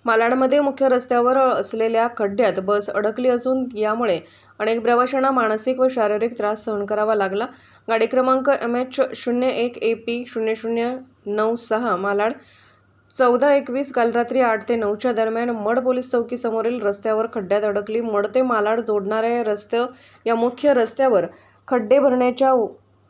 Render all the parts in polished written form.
मालाडमध्ये मुख्य रस्त्यावर असलेल्या खड्ड्यात बस अडकली असून यामुळे अनेक प्रवाशांना मानसिक व शारीरिक त्रास सहन करावा लागला। गाडी क्रमांक MH01 AP 0096 मालाड 14:21 काल रात्री 8 ते 9 दरम्यान मड पोलीस चौकी समोरील रस्त्यावर खड्ड्यात अडकली। मड ते मालाड जोडणाऱ्या या मुख्य रस्त्यावर खड्डे भरण्याच्या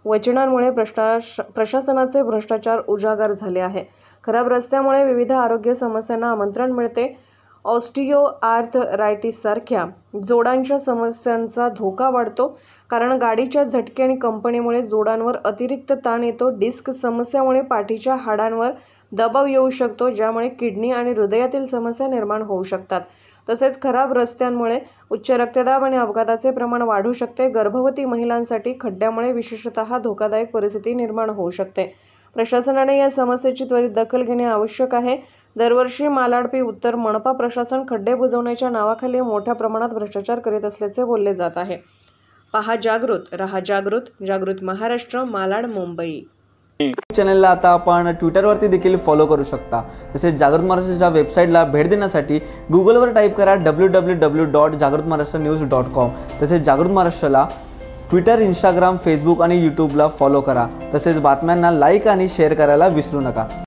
वचनांमुळे प्रशासनाचे भ्रष्टाचार उजागर झाले आहे। खराब रस्त्यामुळे विविध आरोग्य समस्यांना आमंत्रण मिळते। ऑस्टिओआर्थरायटिस सारख्या जोडांच्या समस्यांचा धोका वाढतो, कारण गाडीच्या झटके आणि कंपनीमुळे जोडांवर अतिरिक्त ताण येतो। डिस्क समस्यामुळे पाठीच्या हाडांवर दबाव येऊ शकतो, ज्यामुळे किडनी आणि हृदयातील समस्या निर्माण होऊ शकतात। तसेच खराब रस्त्यांमुळे उच्च रक्तदाब आणि अपघाताचे प्रमाण वाढू शकते। गर्भवती महिलांसाठी खड्ड्यामुळे विशेषतः धोकादायक परिस्थिती निर्माण होऊ शकते। प्रशासनाने या समस्येची त्वरित दखल घेणे आवश्यक आहे। दरवर्षी मालाड पी उत्तर मनपा प्रशासन खड्डे बुजवण्याच्या नावाखाली मोठ्या प्रमाणात भ्रष्टाचार करीत असल्याचे बोलले जात आहे। पहा जागृत, रहा जागृत, जागृत महाराष्ट्र, मालाड, मुंबई। चॅनलला आता आपण ट्विटरवरती देखील फॉलो करू शकता। तसेच जागृत महाराष्ट्राच्या वेबसाईटला भेट देण्यासाठी गुगलवर टाईप करा www.jagrutmaharashtranews.com। तसेच जागृत महाराष्ट्राला ट्विटर, इंस्टाग्राम, फेसबुक आणि यूट्यूबला फॉलो करा। तसेच बातम्यांना लाईक आणि शेअर करायला विसरू नका।